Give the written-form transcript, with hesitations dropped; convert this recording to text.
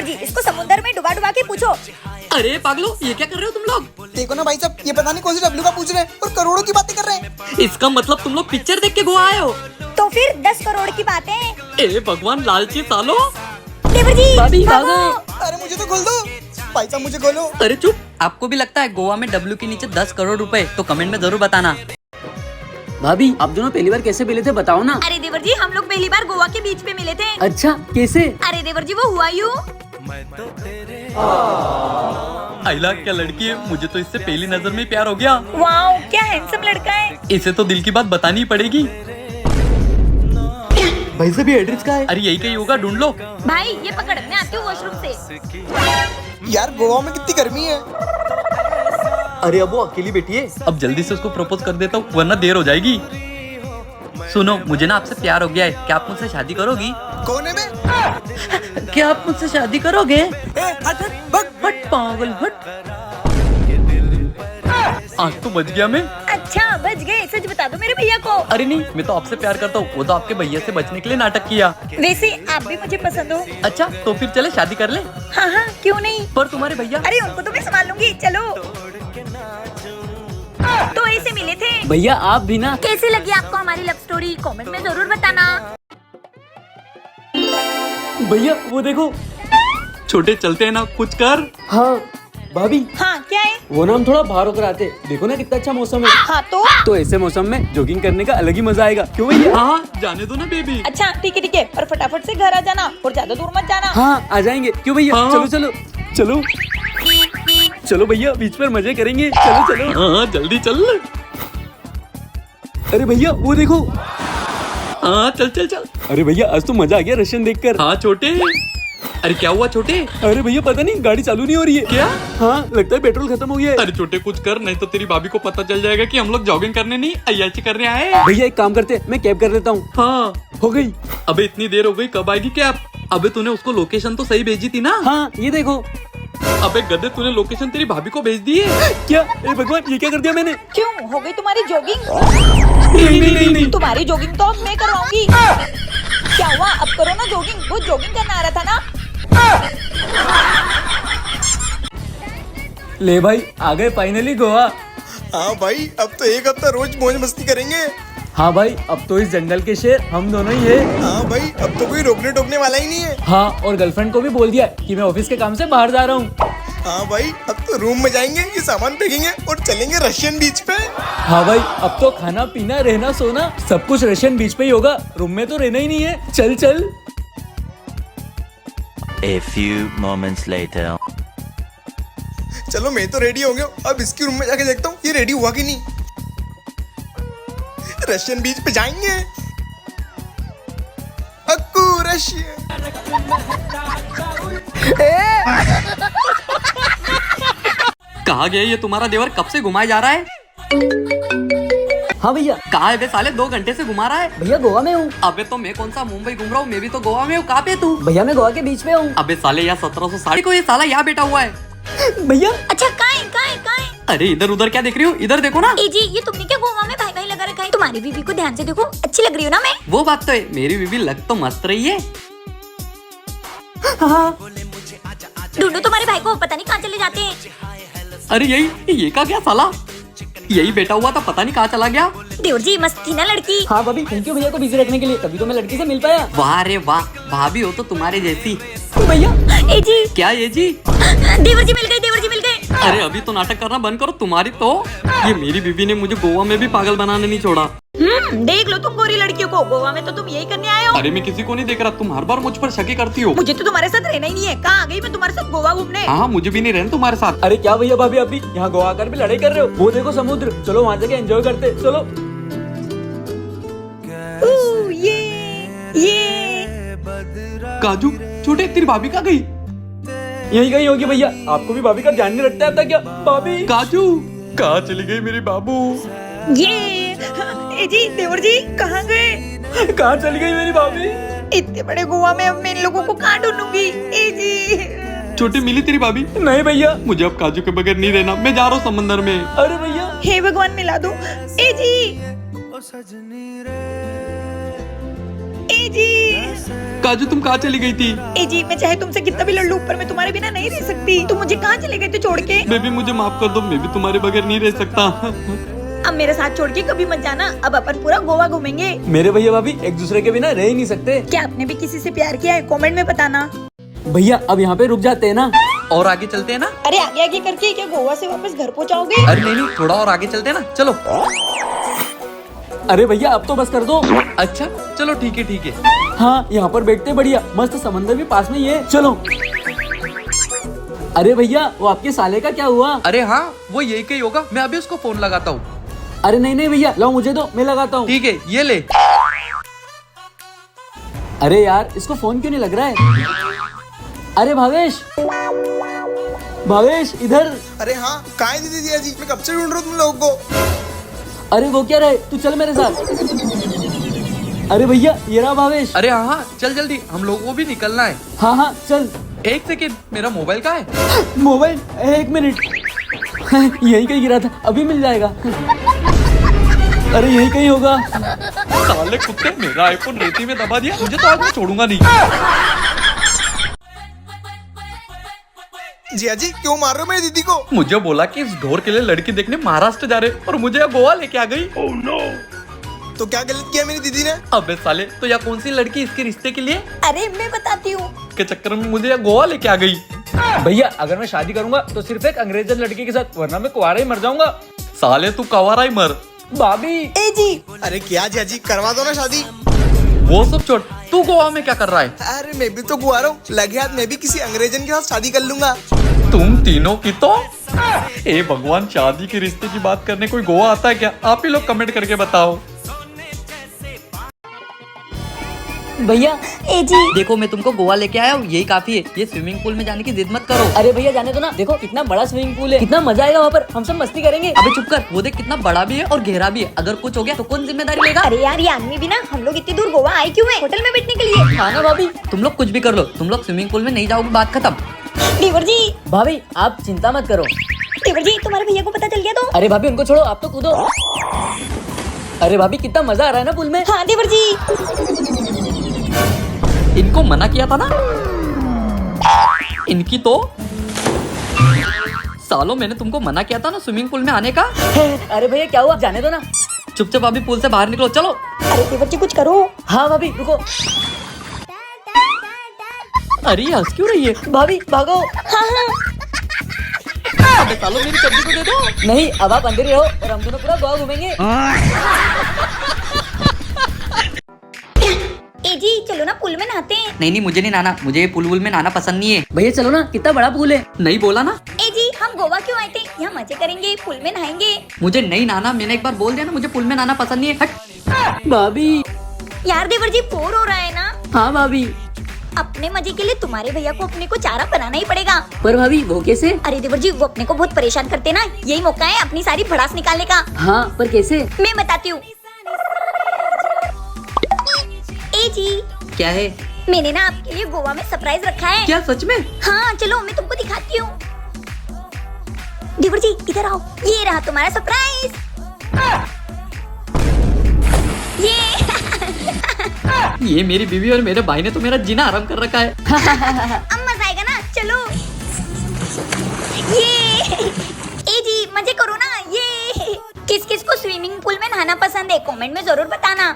जी इसको समुद्र में डुबा डुबा के पूछो। अरे पागलो, ये क्या कर रहे हो तुम लोग? देखो ना भाई साहब, ये पता नहीं कौन सी डब्ल्यू का पूछ रहे हैं और करोड़ों की बातें कर रहे हैं। इसका मतलब तुम लोग पिक्चर देख के गोवा आए हो? तो फिर 10 करोड़ की बातें। ए भगवान, लालची सालो। देवर जी भाभी, भागो। अरे मुझे तो खोल दो भाई साहब, मुझे खोलो। अरे चुप। आपको भी लगता है गोवा में डब्ल्यू के नीचे 10 करोड़ रुपए? तो कमेंट में जरूर बताना। भाभी, आप दोनों पहली बार कैसे मिले थे बताओ ना। अरे देवर जी हम लोग पहली बार गोवा के बीच पे मिले थे। अच्छा, कैसे? अरे देवर जी वो हुआ यूं। आइला क्या लड़की है, मुझे तो इससे पहली नजर में ही प्यार हो गया। वाओ क्या हैंडसम लड़का है। इसे तो दिल की बात बतानी ही पड़ेगी। भाई साहब, ये एड्रेस का है? अरे यही कहीं होगा, ढूंढ लो। भाई ये पकड़, मैं आती हूँ वॉशरूम से। यार गोवा में कितनी गर्मी है। अरे अब वो अकेली बैठी है। अब जल्दी से उसको प्रपोज कर देता हूँ, वरना देर हो जाएगी। सुनो, मुझे ना आपसे प्यार हो गया है, क्या आप मुझसे शादी करोगी? कौन है मैं? क्या आप मुझसे शादी करोगे? हट हट भग। हट पागल हट। आज तो बच गया मैं। अच्छा बच गए, सच बता दो मेरे भैया को। अरे नहीं, मैं तो आपसे प्यार करता हूँ, वो तो आपके भैया से बचने के लिए नाटक किया। वैसे आप भी मुझे पसंद हो। अच्छा तो फिर चले शादी कर ले। हाँ हाँ क्यों नहीं। पर तुम्हारे भैया? अरे उनको तो मैं संभाल लूंगी, चलो। तो ऐसे मिले थे। भैया आप भी ना। कैसी लगी आपको हमारी लव स्टोरी, कमेंट में जरूर बताना। भैया वो देखो। छोटे चलते हैं ना, कुछ कर। हाँ भाभी, हाँ क्या है? वो ना हम थोड़ा बाहर होकर आते, देखो ना कितना अच्छा मौसम है। हाँ तो ऐसे मौसम में जॉगिंग करने का अलग ही मजा आएगा, क्यों भैया? हाँ जाने दो ना बेबी। अच्छा ठीक है, पर फटाफट से घर आ जाना और ज्यादा दूर मत जाना। हाँ आ जाएंगे, क्यों भैया? हाँ। चलो चलो चलो चलो भैया, बीच पर मजे करेंगे, चलो चलो। हाँ जल्दी चल। अरे भैया वो देखो। हाँ चल चल चल। अरे भैया आज तो मजा आ गया रशियन देखकर। हाँ छोटे। अरे क्या हुआ छोटे? अरे भैया पता नहीं गाड़ी चालू नहीं हो रही है। क्या? हाँ लगता है पेट्रोल खत्म हो गया है। अरे छोटे कुछ कर, नहीं तो तेरी भाभी को पता चल जाएगा कि हम लोग जॉगिंग करने नहीं अय्याशी करने आए। भैया एक काम करते, मैं कैब कर लेता हूँ। हाँ हो गई। अबे इतनी देर हो गई, कब आएगी कैब? अबे तूने उसको लोकेशन तो सही भेजी थी ना? हाँ ये देखो। अबे गधे, तूने लोकेशन तेरी भाभी को भेज दी है क्या? ए भगवान, ये क्या कर दिया मैंने? क्यों हो गई तुम्हारी जॉगिंग? नहीं। तुम्हारी जॉगिंग तो अब मैं करवाऊंगी। क्या हुआ, अब करो ना जॉगिंग, वो जॉगिंग करना आ रहा था ना। ले भाई, आ गए फाइनली गोवा। हाँ भाई, अब तो एक हफ्ता रोज मौज मस्ती करेंगे। हाँ भाई, अब तो इस जंगल के शेर हम दोनों ही है। हाँ भाई, अब तो कोई रोकने टोकने वाला ही नहीं है। हाँ, और गर्लफ्रेंड को भी बोल दिया कि मैं ऑफिस के काम से बाहर जा रहा हूँ। हाँ भाई, अब तो रूम में जाएंगे, ये सामान फेंकेंगे और चलेंगे रशियन बीच पे। हाँ भाई, अब तो खाना पीना रहना सोना सब कुछ रशियन बीच पे ही होगा, रूम में तो रहना ही नहीं है। चल चल। A few moments later. चलो मैं तो रेडी हो गया, अब इसकी रूम में जाके देखता हूँ ये रेडी हुआ कि नहीं। रशियन बीच पे जाएंगे। हक्कू रशियन। कहाँ गया ये तुम्हारा देवर? कब से घुमाया जा रहा है? हाँ भैया। कहाँ है बे साले? 2 घंटे से घुमा रहा है। भैया गोवा में हूँ। अबे तो मैं कौन सा मुंबई घूम रहा हूँ, मैं भी तो गोवा में हूँ। कहाँ पे तू? भैया मैं गोवा के बीच में हूँ। अबे साले यहाँ 1760 को ये साला यहाँ बैठा हुआ है। भैया अच्छा कहाँ है? अरे इधर उधर क्या देख रही हो? इधर देखो ना। ए जी ये तुमने क्या गोवा में भाई भाई लगा रखा है? तुम्हारी बीवी को ध्यान से देखो, अच्छी लग रही हो ना मैं? वो बात तो है, मेरी बीवी लग तो मस्त रही है। ढूंढो तुम्हारे भाई को, पता नहीं कहाँ चले जाते हैं। अरे ये का क्या साला? यही बैठा हुआ था, पता नहीं कहाँ चला गया। देवर जी मस्त थी ना लड़की? हाँ भाभी, थैंक यू भैया को बिजी रखने के लिए, तभी तो मैं लड़की से मिल पाया। वाह रे वाह, भाभी हो तो तुम्हारे जैसी। भैया ए जी क्या ये जी? देवर जी मिल गए। अरे अभी तो नाटक करना बंद करो, तुम्हारी तो ये मेरी बीवी ने मुझे गोवा में भी पागल बनाने नहीं छोड़ा। देख लो तुम गोरी लड़कियों को, गोवा में तो तुम यही करने आए हो। अरे मैं किसी को नहीं देख रहा, तुम हर बार मुझ पर शक ही करती हो। मुझे तो तुम्हारे साथ रहना ही नहीं है, कहाँ आ गई मैं तुम्हारे साथ गोवा घूमने। हाँ मुझे भी नहीं रहना तुम्हारे साथ। अरे क्या भैया भाभी, अभी यहाँ गोवा आकर भी लड़ाई कर रहे हो? वो देखो समुद्र, चलो वहाँ जाके एंजॉय करते, चलो। ये काजू छोटे, तेरी भाभी कहाँ गई? यही कहीं होगी भैया, आपको भी भाभी का ध्यान नहीं रखता था क्या? भाभी काजू कहाँ चली गई मेरी बाबू? ए जी देवर जी कहाँ गए? कहाँ चली गई मेरी भाभी? इतने बड़े गोवा में अब मैं इन लोगों को कहाँ ढूंढूंगी? ए जी छोटी मिली तेरी भाभी? नहीं भैया। मुझे अब काजू के बगैर नहीं रहना, मैं जा रहा हूँ समंदर में। अरे भैया, हे भगवान मिला दो। ए जी ए जी काजू तुम कहाँ चली गई थी? ए जी मैं चाहे तुमसे कितना भी लड़ लूं पर मैं तुम्हारे बिना नहीं रह सकती। तुम मुझे कहाँ चले गए थे छोड़ के? बेबी मुझे माफ कर दो, मैं भी तुम्हारे बगैर नहीं रह सकता। अब मेरे साथ छोड़ के कभी मत जाना। अब अपन पूरा गोवा घूमेंगे। मेरे भैया भाभी एक दूसरे के बिना रह ही नहीं सकते। क्या आपने भी किसी से प्यार किया है? कमेंट में बताना। भैया अब यहाँ पे रुक जाते हैं ना? और आगे चलते हैं ना? अरे आगे आगे करके क्या गोवा से वापस घर पहुँचाओगे? अरे नहीं नहीं, थोड़ा और आगे चलते हैं ना, चलो। अरे भैया अब तो बस कर दो। अच्छा चलो ठीक है ठीक है। हाँ यहाँ पर बैठते बढ़िया, मस्त समंदर भी पास में ही है, चलो। अरे भैया वो आपके साले का क्या हुआ? अरे हाँ वो यही कही होगा, मैं अभी उसको फोन लगाता हूँ। अरे नहीं नहीं भैया, लो मुझे दो, मैं लगाता हूँ। ठीक है ये ले। अरे यार इसको फोन क्यों नहीं लग रहा है? अरे भावेश, भावेश इधर। अरे हाँ कहाँ है दीदी जिया जी? मैं कब से ढूंढ रहा हूँ तुम लोगों को। अरे वो क्या रहे, तू चल मेरे साथ। अरे भैया ये रहा भावेश। अरे हाँ हाँ चल जल्दी, हम लोगों को भी निकलना है। हाँ हाँ चल। एक सेकेंड, मेरा मोबाइल कहाँ है? मोबाइल एक मिनट। यहीं कहीं गिरा था, अभी मिल जाएगा। अरे यहीं कहीं होगा। साले कुत्ते, मेरा आईफोन रेती में दबा दिया, मुझे तो आज मैं छोड़ूंगा नहीं। जिया जी क्यों मार रहे हो मेरी दीदी को? मुझे बोला कि इस ढोर के लिए लड़की देखने महाराष्ट्र जा रहे और मुझे यहाँ गोवा लेके आ गई। तो क्या गलत किया मेरी दीदी ने? अबे साले, तो यहाँ कौन सी लड़की इसके रिश्ते के लिए अरे मैं बताती हूँ। के चक्कर में मुझे यहाँ गोवा लेके आ गई। भैया अगर मैं शादी करूंगा तो सिर्फ एक अंग्रेजन लड़की के साथ, वरना मैं कुंवारा ही मर जाऊंगा। साले तू कवारा ही मर। भाभी ए जी अरे क्या जिया जी, करवा दो ना शादी। वो सब छोड़, तू गोवा में क्या कर रहा है? अरे मैं भी तो कुंवारा हूँ, लगे हाथ मैं भी किसी अंग्रेजन के साथ शादी कर लूंगा। तुम तीनों की तो ए भगवान, शादी के रिश्ते की बात करने कोई गोवा आता है क्या? आप ही लोग कमेंट करके बताओ। भैया। ए जी देखो मैं तुमको गोवा लेके आया हूँ, यही काफी है। ये स्विमिंग पूल में जाने की जिद मत करो। अरे भैया जाने दो ना, देखो कितना बड़ा स्विमिंग पूल है, कितना मजा आएगा वहाँ पर, हम सब मस्ती करेंगे। अबे चुप कर, वो देख कितना बड़ा भी है और गहरा भी है। अगर कुछ हो गया तो कौन जिम्मेदारी लेगा? अरे यार ये आदमी भी ना, हम लोग इतनी दूर गोवा आए क्यों है? होटल में बैठने के लिए। हाँ ना भाभी। तुम लोग कुछ भी कर लो, तुम लोग स्विमिंग पूल में नहीं जाओगे, बात खत्म। देवर जी, भाभी आप चिंता मत करो। देवर जी तुम्हारे भैया को पता चल गया तो? अरे भाभी उनको छोड़ो, आप तो कूदो। अरे भाभी कितना मजा आ रहा है ना पूल में। हाँ देवर जी। इनको मना किया था ना, इनकी तो सालों, मैंने तुमको मना किया था ना स्विमिंग पूल में आने का। अरे भैया क्या हुआ, जाने दो ना। चुपचाप अभी पूल से बाहर निकलो, चलो। अरे देवर जी कुछ करो। हाँ भाभी रुको। अरे ये हंस क्यों रही है? भाभी भागो। हाँ हाँ अबे सालों, मेरी चड्डी को दे दो। नहीं अब आप अंदर ही रहो और हम दोनों पूरा गोवा घूमेंगे। ए जी चलो ना पूल में नहाते हैं। नहीं नहीं, मुझे नहीं नहाना, मुझे ये पूल वूल में नहाना पसंद नहीं है। भैया चलो ना, कितना बड़ा पूल है। नहीं बोला ना? ए जी हम गोवा क्यों आए थे? यहाँ मजे करेंगे, पूल में नहाएंगे। मुझे नहीं नहाना, मैंने एक बार बोल दिया ना, मुझे पूल में नहाना पसंद नहीं है। हट। भाभी। यार देवर जी बोर हो रहा है ना? हाँ भाभी। अपने मजे के लिए तुम्हारे भैया को अपने को चारा बनाना ही पड़ेगा। पर भाभी वो कैसे? अरे देवर जी वो अपने को बहुत परेशान करते ना, यही मौका है अपनी सारी भड़ास निकालने का। हाँ पर कैसे? मैं बताती हूँ। ए जी क्या है? मैंने ना आपके लिए गोवा में सरप्राइज रखा है। क्या सच में? हाँ चलो मैं तुमको दिखाती हूँ। देवर जी इधर आओ, ये रहा तुम्हारा सरप्राइज। ये मेरी बीवी और मेरे भाई ने तो मेरा जीना आराम कर रखा है। अब मजा आएगा ना, चलो। ये ए जी मजे करो ना। ये किस किस को स्विमिंग पूल में नहाना पसंद है, कमेंट में जरूर बताना।